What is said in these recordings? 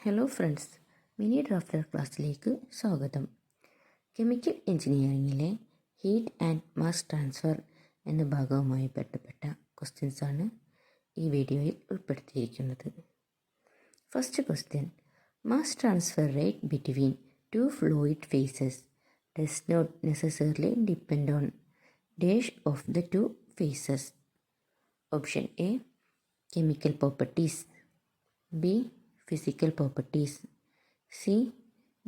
Hello friends, mini drafter ക്ലാസ്സിലേക്ക് സ്വാഗതം. Chemical എഞ്ചിനീയറിംഗിലെ ഹീറ്റ് ആൻഡ് മാസ് ട്രാൻസ്ഫർ എന്ന ഭാഗവുമായി ബന്ധപ്പെട്ട ക്വസ്റ്റ്യൻസാണ് ഈ വീഡിയോയിൽ ഉൾപ്പെടുത്തിയിരിക്കുന്നത്. First question: mass transfer rate between two fluid phases does not necessarily depend on dash of the two phases. Option A chemical properties, B physical properties, C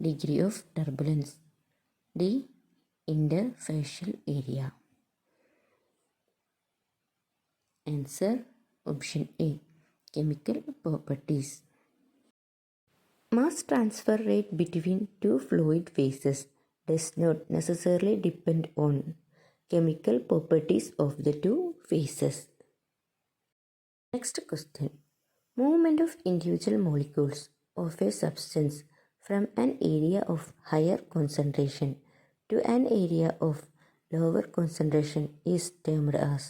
degree of turbulence, D interfacial area. Answer option A chemical properties. Mass transfer rate between two fluid phases does not necessarily depend on chemical properties of the two phases. Next question: movement of individual molecules of a substance from an area of higher concentration to an area of lower concentration is termed as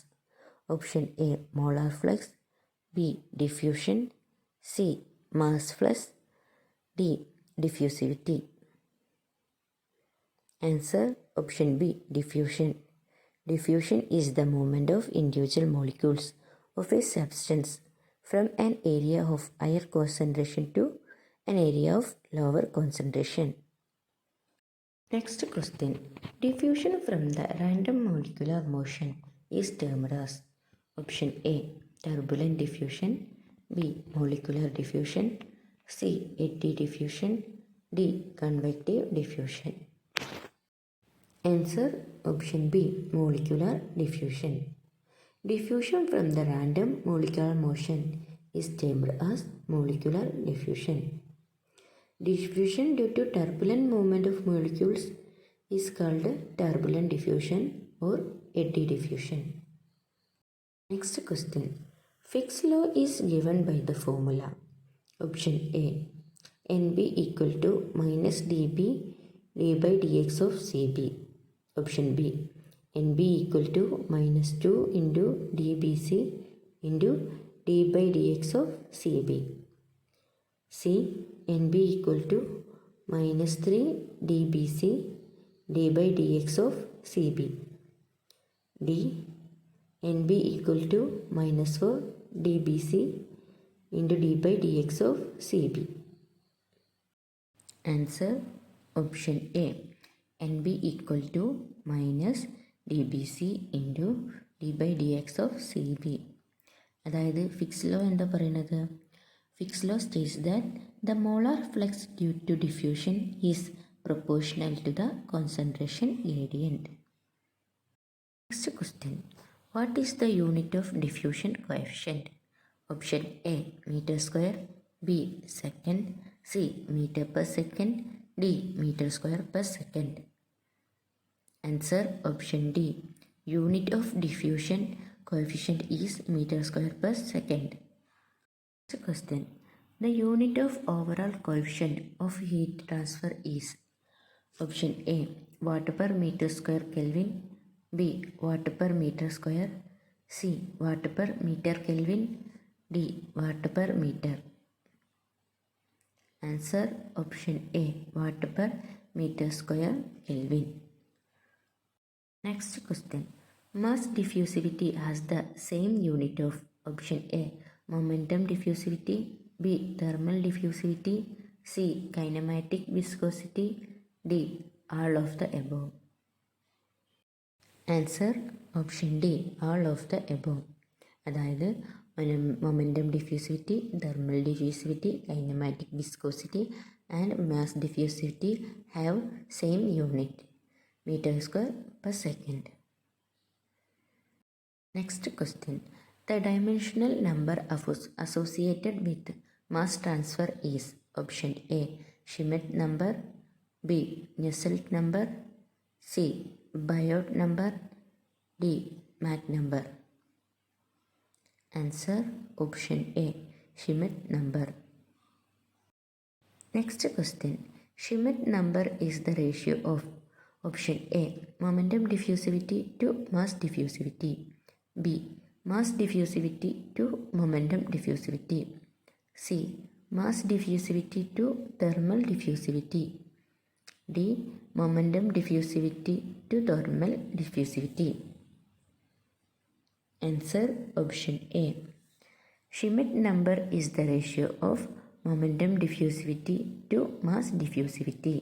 option A molar flux, B diffusion, C mass flux, D diffusivity. Answer option B diffusion. Diffusion is the movement of individual molecules of a substance from an area of higher concentration to an area of lower concentration. Next question: diffusion from the random molecular motion is termed as option A turbulent diffusion, B molecular diffusion, C eddy diffusion, D convective diffusion. Answer option B molecular diffusion. Diffusion from the random molecular motion is termed as molecular diffusion. Diffusion due to turbulent movement of molecules is called turbulent diffusion or eddy diffusion. Next question: Fick's law is given by the formula. Option A NB equal to minus dB d by dx of Cb. Option B NB equal to minus 2 into dBc into d by dx of Cb. C NB equal to minus 3 dBc d by dx of Cb. D NB equal to minus 4 dBc into d by dx of Cb. Answer option A NB equal to minus dBc into d by dx of Cb. അതായത് Fick's law എന്താ പറയുന്നത്? Fick's law states that the molar flux due to diffusion is proportional to the concentration gradient. Next question: what is the unit of diffusion coefficient? Option A metre square, B second, C metre per second, D metre square per second. Answer option D unit of diffusion coefficient is meter square per second. Next question: the unit of overall coefficient of heat transfer is option A watt per meter square Kelvin, B watt per meter square, C watt per meter Kelvin, D watt per meter. Answer option A watt per meter square Kelvin. Next question: mass diffusivity has the same unit of option A momentum diffusivity, B thermal diffusivity, C kinematic viscosity, D all of the above. Answer option D all of the above. അതായത് momentum diffusivity, thermal diffusivity, kinematic viscosity and mass diffusivity have same unit meter square per second. Next question: the dimensional number associated with mass transfer is option A Schmidt number, B Nusselt number, C Biot number, D Mach number. Answer option A Schmidt number. Next question: Schmidt number is the ratio of option A momentum diffusivity to mass diffusivity, B mass diffusivity to momentum diffusivity, C mass diffusivity to thermal diffusivity. D. Momentum diffusivity to thermal diffusivity. Answer option A. Schmidt number is the ratio of momentum diffusivity to mass diffusivity.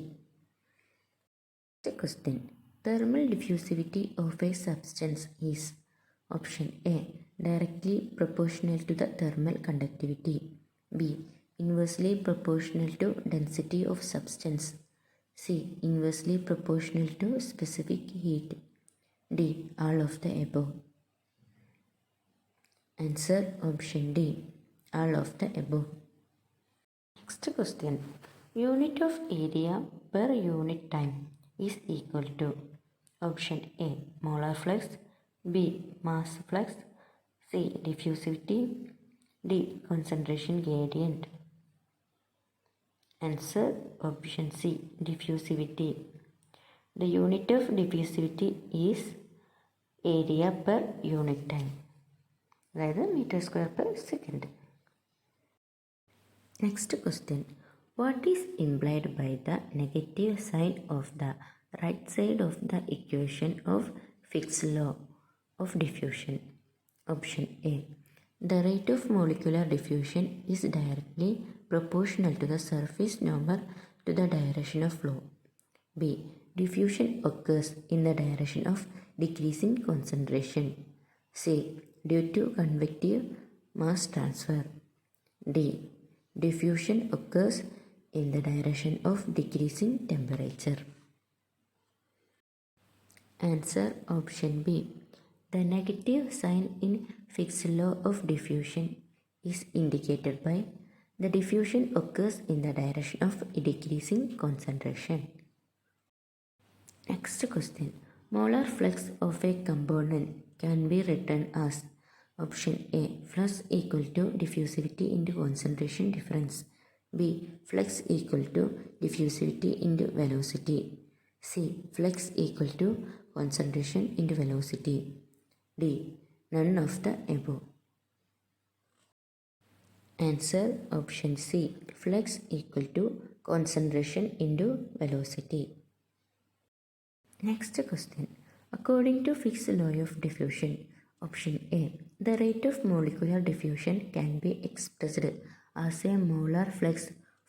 Next question. Thermal diffusivity of a substance is option A. Directly proportional to the thermal conductivity. B. Inversely proportional to density of substance. C. Inversely proportional to specific heat. D. All of the above. Answer option D. All of the above. Next question. Unit of area per unit time is equal to option A. Molar flux. B. Mass flux. C. Diffusivity. D. Concentration gradient. Answer option C. Diffusivity. The unit of diffusivity is area per unit time. അതായത് metre square per second. Next question. What is implied by the negative sign of the right side of the equation of Fick's law of diffusion? Option A. The rate of molecular diffusion is directly proportional to the surface number to the direction of flow. B. Diffusion occurs in the direction of decreasing concentration. C. Due to convective mass transfer. D. Diffusion occurs in the direction of decreasing temperature. Answer option B. The negative sign in Fick's law of diffusion is indicated by the diffusion occurs in the direction of decreasing concentration. Next question. Molar flux of a component can be written as option A. Flux equal to diffusivity into concentration difference. B. Flux equal to diffusivity into velocity. C. Flux equal to concentration into velocity. D. None of the above. Answer option C. Flux equal to concentration into velocity. Next question. According to Fick's law of diffusion, option A. The rate of molecular diffusion can be expressed as a molar flux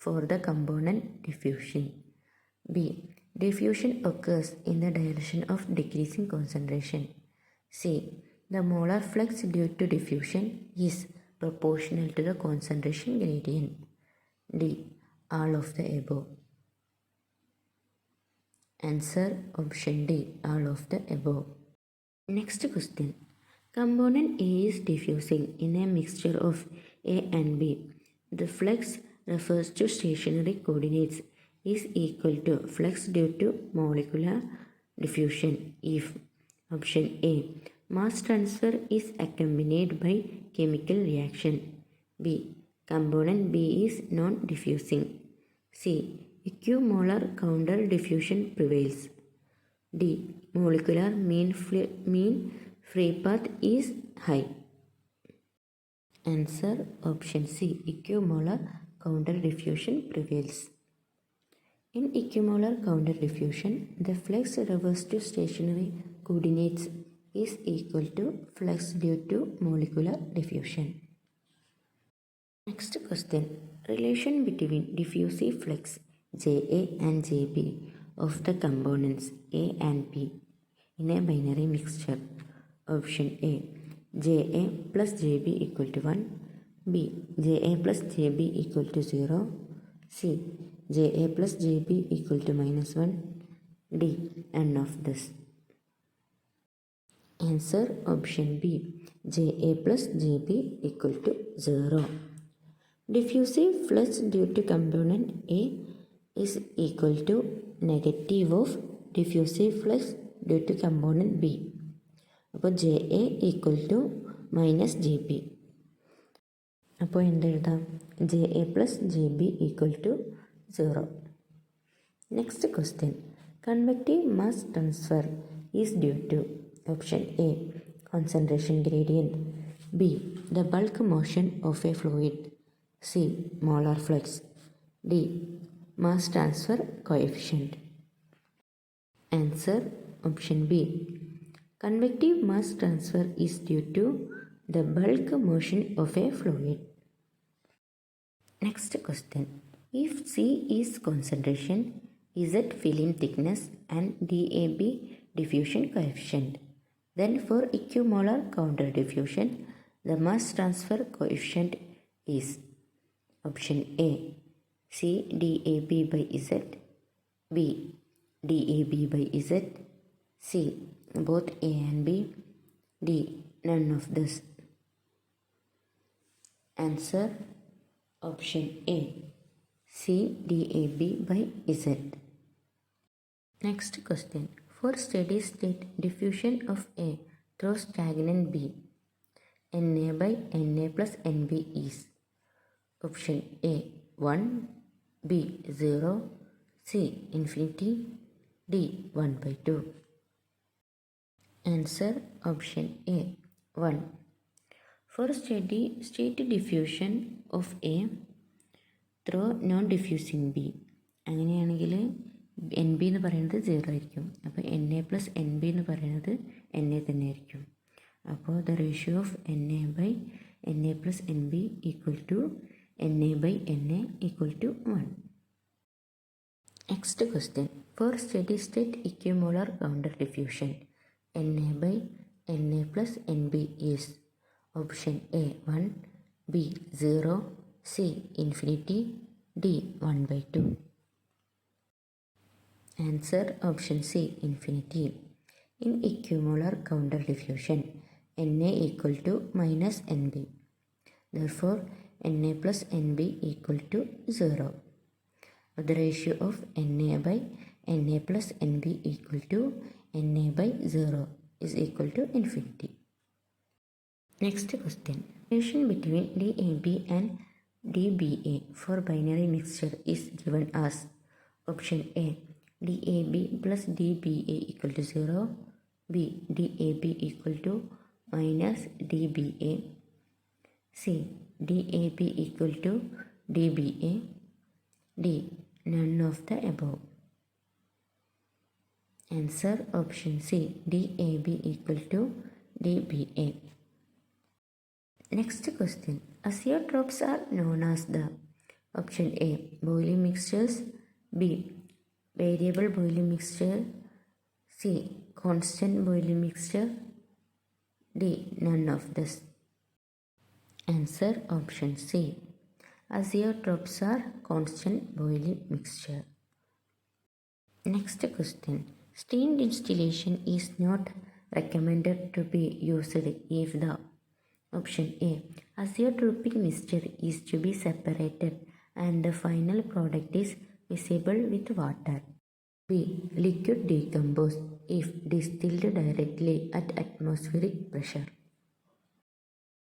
for the component diffusion. B. Diffusion occurs in the direction of decreasing concentration. C. The molar flux due to diffusion is proportional to the concentration gradient. D. All of the above. Answer option D. All of the above. Next question. Component A is diffusing in a mixture of A and B. The flux refers to stationary coordinates is equal to flux due to molecular diffusion if option A. Mass transfer is accompanied by chemical reaction. B. Component B is non-diffusing. C. Equimolar counter diffusion prevails. D. Molecular mean free path is high. Answer option C. Equimolar counter diffusion prevails. In equimolar counter diffusion, the flux reverse to stationary coordinates is equal to flux due to molecular diffusion. Next question. Relation between diffusive flux Ja and Jb of the components A and B in a binary mixture. Option A. Ja plus Jb equal to 1. B. Ja plus Jb equal to 0. C. Ja plus Jb equal to -1. D. None of this. Answer option B. Ja plus Jb equal to 0. Diffusive flux due to component A is equal to negative of diffusive flux due to component B. അപ്പോൾ J A equal to -JB. അപ്പോൾ എന്തെഴുതാം? J A plus J B equal to 0. Next question. Convective mass transfer is due to option A. Concentration gradient. B. The bulk motion of a fluid. C. Molar flux. D. Mass transfer coefficient. Answer option B. Convective mass transfer is due to the bulk motion of a fluid. Next question. If C is concentration, Z film thickness and DAB diffusion coefficient, then for equimolar counter diffusion, the mass transfer coefficient is option A. C DAB by Z, B DAB by Z, C both A and B, D none of this. Answer option A. C DAB by Z. Next question. For steady state diffusion of A through stagnant B, Na by Na plus Nb is option A 1, B 0, C infinity, D 1 by 2. Answer option A 1. For steady state diffusion of A through non diffusing B, അങ്ങനെയാണെങ്കിൽ N B എന്ന് പറയുന്നത് 0 ആയിരിക്കും. അപ്പോൾ N A plus N B എന്ന് പറയുന്നത് N A തന്നെ ആയിരിക്കും. അപ്പോൾ the ratio of N A by N A plus N B equal to N A by N A equal to 1. Next question. For steady state equimolar counter diffusion, Na by Na plus Nb is option A 1, B 0, C infinity, D 1 by 2. Answer option C infinity. In equimolar counter diffusion, Na equal to minus Nb. Therefore, Na plus Nb equal to 0. The ratio of Na by Na plus Nb equal to Na by 0 is equal to infinity. Next question. Relation between DAB and DBA for binary mixture is given as option A. DAB plus DBA equal to 0, B. DAB equal to minus DBA, C. DAB equal to DBA, D. None of the above. Answer option C. DAB equal to DBA. Next question. Azeotropes are known as the option A. Boiling mixtures, B. Variable boiling mixture, C. Constant boiling mixture, D. None of this. Answer option C. Azeotropes are constant boiling mixture. Next question. Steam distillation is not recommended to be used if the option A. Azeotropic mixture is to be separated and the final product is miscible with water. B. Liquid decompose if distilled directly at atmospheric pressure.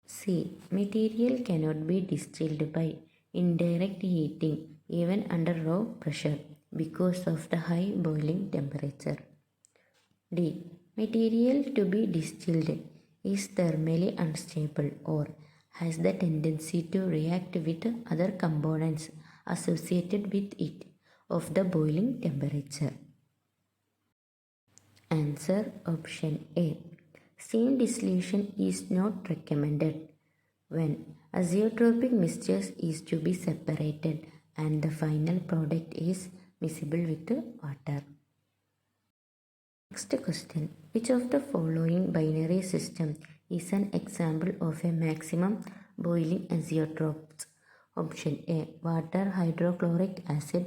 C. Material cannot be distilled by indirect heating even under raw pressure because of the high boiling temperature. D. Material to be distilled is thermally unstable or has the tendency to react with other components associated with it of the boiling temperature. Answer option A. Steam distillation is not recommended when azeotropic mixtures is to be separated and the final product is miscible with water. Next question. Which of the following binary system is an example of a maximum boiling azeotropes? Option A. Water hydrochloric acid,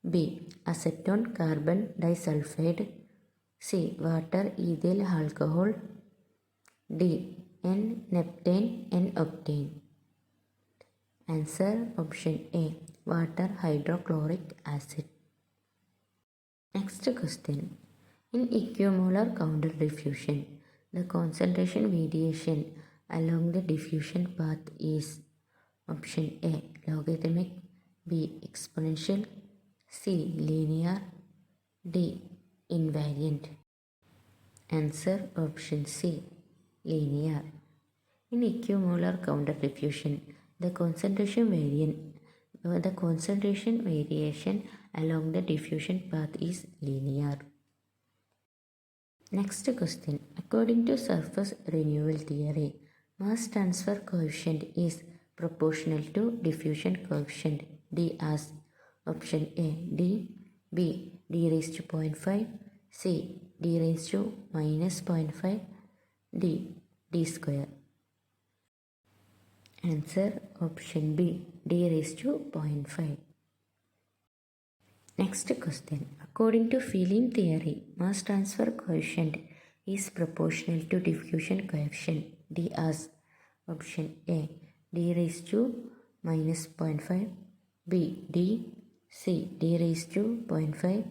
B. Acetone carbon disulfide, C. Water ethyl alcohol, D. N-neptane N-octane. Answer option A. Water hydrochloric acid. Next question. In equimolar counter diffusion, the concentration variation along the diffusion path is option A. Logarithmic, B. Exponential, C. Linear, D. Invariant. Answer option C. Linear. In equimolar counter diffusion, The concentration variation along the diffusion path is linear. Next question. According to surface renewal theory, mass transfer coefficient is proportional to diffusion coefficient D as option A D, B D raised to 0.5, C D raised to minus 0.5, D D square. Answer option B D raised to 0.5. Next question. According to Field theory, mass transfer coefficient is proportional to diffusion coefficient D as option A D raised to minus 0.5, B D, C D raised to 0.5,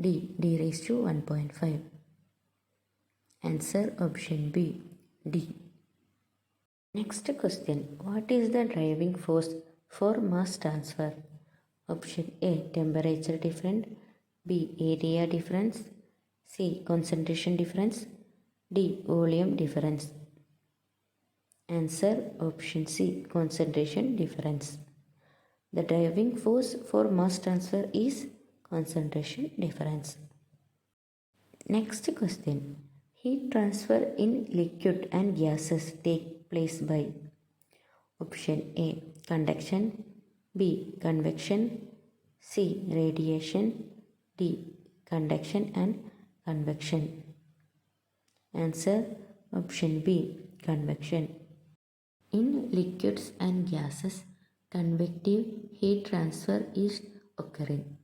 D D raised to 1.5. Answer option B D. Next question. What is the driving force for mass transfer? Option A temperature difference, B area difference, C concentration difference, D volume difference. Answer option C concentration difference. The driving force for mass transfer is concentration difference. Next question. Heat transfer in liquid and gases take place by option A conduction, B convection, C radiation, D conduction and convection. Answer option B convection. In liquids and gases, convective heat transfer is occurring.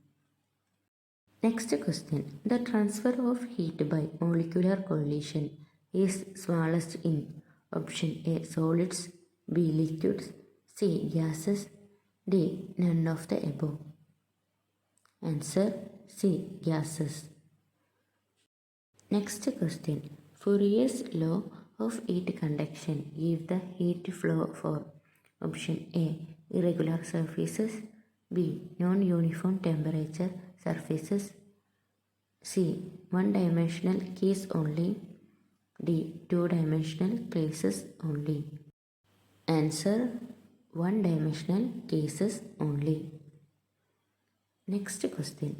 Next question. The transfer of heat by molecular collision is smallest in option A solids, B liquids, C gases, D none of the above. Answer C gases. Next question. Fourier's law of heat conduction gives the heat flow for option A irregular surfaces, B non-uniform temperature surfaces, C one-dimensional case only, D two-dimensional cases only. Answer one-dimensional cases only. Next question.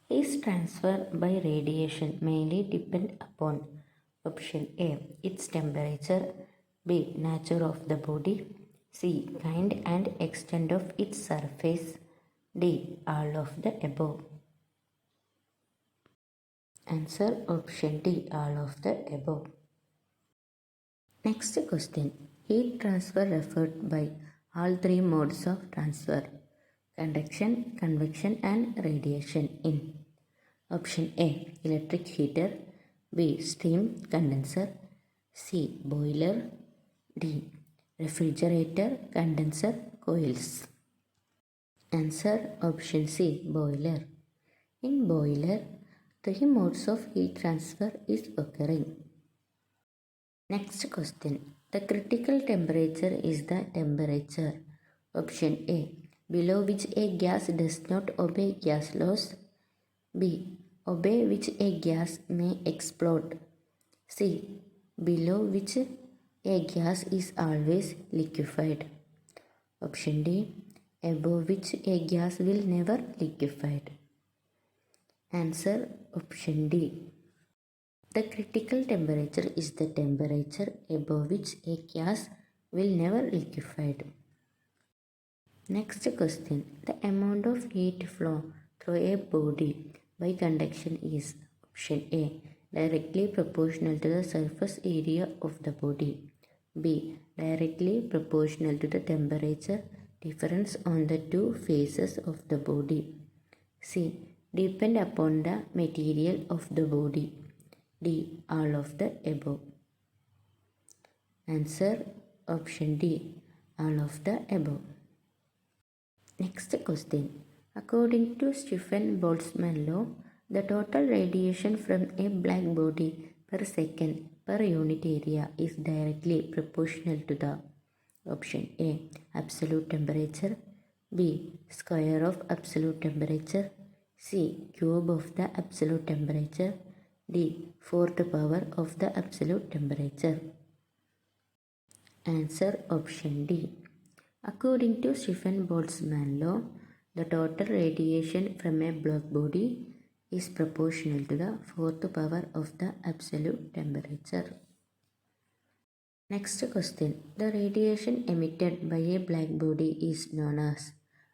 Heat transfer by radiation mainly depend upon option A its temperature, B nature of the body, C kind and extent of its surface, D all of the above. Answer option D all of the above. Next question. Heat transfer referred by all three modes of transfer: conduction, convection and radiation in option A electric heater, B steam condenser, C boiler, D refrigerator condenser coils. Answer option C boiler. In boiler, three modes of heat transfer is occurring. Next question. The critical temperature is the temperature option A below which a gas does not obey gas laws, B obey which a gas may explode, C below which a gas is always liquefied, option D above which a gas will never liquefied. Answer option D. The critical temperature is the temperature above which a gas will never liquefied. Next question. The amount of heat flow through a body by conduction is option A directly proportional to the surface area of the body, B directly proportional to the temperature difference on the two faces of the body, C depend upon the material of the body, D all of the above. Answer option D all of the above. Next question. According to Stephen Boltzmann law, the total radiation from a black body per second per unit area is directly proportional to the option A absolute temperature, B square of absolute temperature, C cube of the absolute temperature, D fourth power of the absolute temperature. Answer option D. According to Stephen-Boltzmann law, the total radiation from a black body is proportional to the fourth power of the absolute temperature. Next question. The radiation emitted by a black body is known as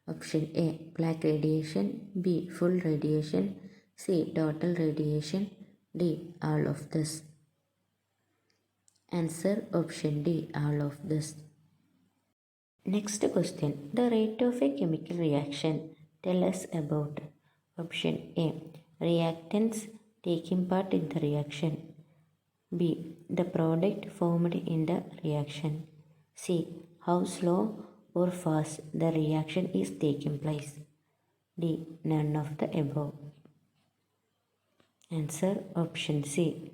option A. Black radiation, B. Full radiation, C. Total radiation, D. All of this. Answer option D. All of this. Next question. The rate of a chemical reaction. Tell us about option A. Reactants taking part in the reaction. B. The product formed in the reaction. C. How slow or fast the reaction is taking place. D. None of the above. Answer option C.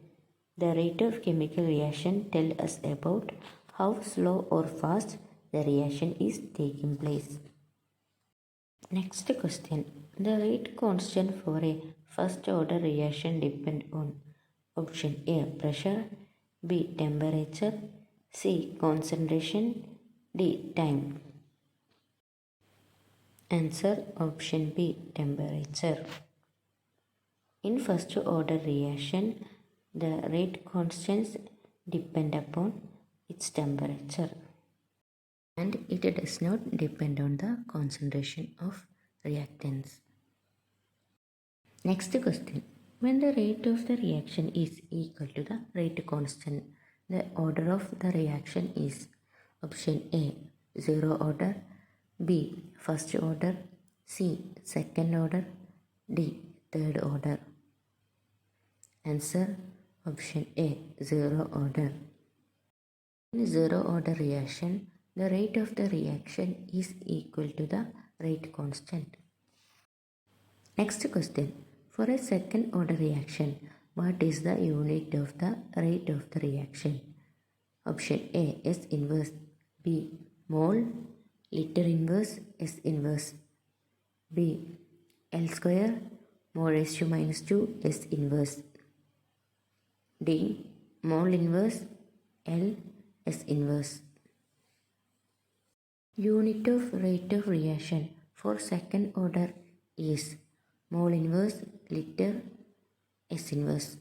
The rate of chemical reaction tells us about how slow or fast the reaction is taking place. Next question. The rate constant for a first order reaction depends on option A. Pressure, B. Temperature, C. Concentration, D. Time. Answer option B. Temperature. In first order reaction, the rate constants depend upon its temperature and it does not depend on the concentration of reactants. Next question. When the rate of the reaction is equal to the rate constant, the order of the reaction is option A. Zero order, B. First order, C. Second order, D. Third order. Answer option A. Zero order. In zero order reaction, the rate of the reaction is equal to the rate constant. Next question. For a second order reaction, what is the unit of the rate of the reaction? Option A. S inverse, B. Mole, liter inverse, S inverse, B. L square, mole raised to minus 2, S inverse, D. Mole inverse, L, S inverse. Unit of rate of reaction for second order is mole inverse, liter, S inverse.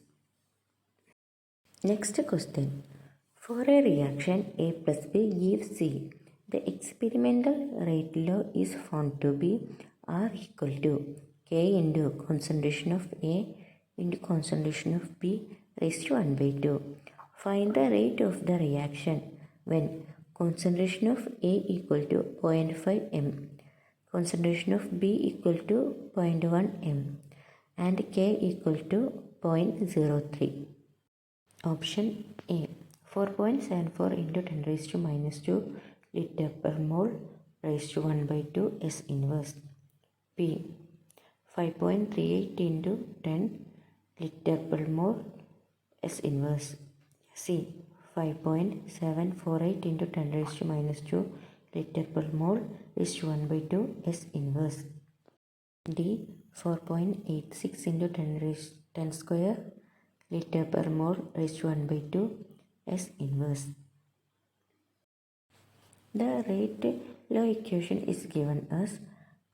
Next question. For a reaction A plus B gives C, the experimental rate law is found to be R equal to K into concentration of A into concentration of B raised to 1 by 2. Find the rate of the reaction when concentration of A equal to 0.5 m, concentration of B equal to 0.1 m and K equal to 0.03. Option A. 4.74 into 10 raised to minus 2 liter per mole raised to 1 by 2 S inverse. B. 5.38 into 10 liter per mole S inverse. C. 5.748 into 10 raised to minus 2 liter per mole raised to 1 by 2 S inverse. D. 4.86 into 10 square liter per mole raised to 1 by 2 S inverse. The rate law equation is given as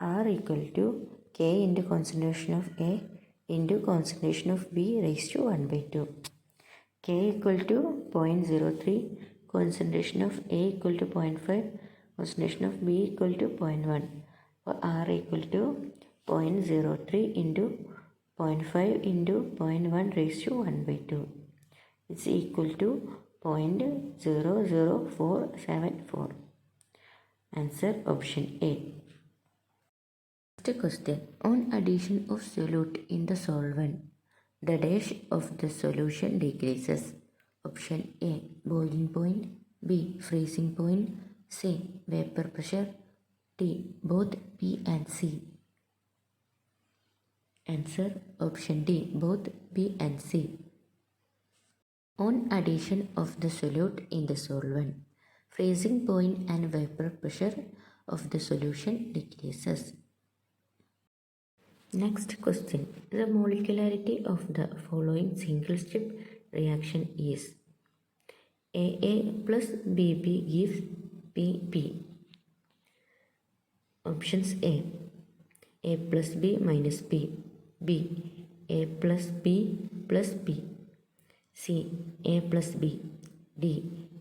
R equal to K into concentration of A into concentration of B raised to 1 by 2. K equal to 0.03, concentration of A equal to 0.5, concentration of B equal to 0.1. For R equal to 0.03 into 0.5 into 0.1 raised to 1 by 2. It's equal to 0.00474. Answer option A. Next question. On addition of solute in the solvent, the dash of the solution decreases. Option A. Boiling point, B. Freezing point, C. Vapor pressure, D. Both B and C. Answer option D. Both B and C. On addition of the solute in the solvent, freezing point and vapor pressure of the solution decreases. Next question. The molecularity of the following single step reaction is AA plus BB gives PP. Options A plus B minus B. B, A plus B plus B. C, A plus B. D,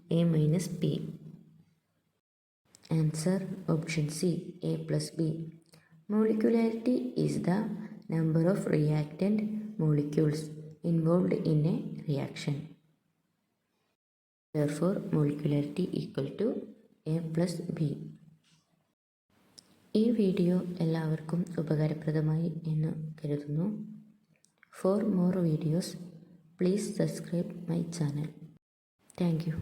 A minus B. Answer option C, A plus B. Molecularity is the number of reactant molecules involved in a reaction. Therefore, molecularity equal to A plus B. ഈ video എല്ലാവർക്കും ഉപകാരപ്രദമായി എന്ന് കരുതുന്നു. For more videos please subscribe my channel. Thank you.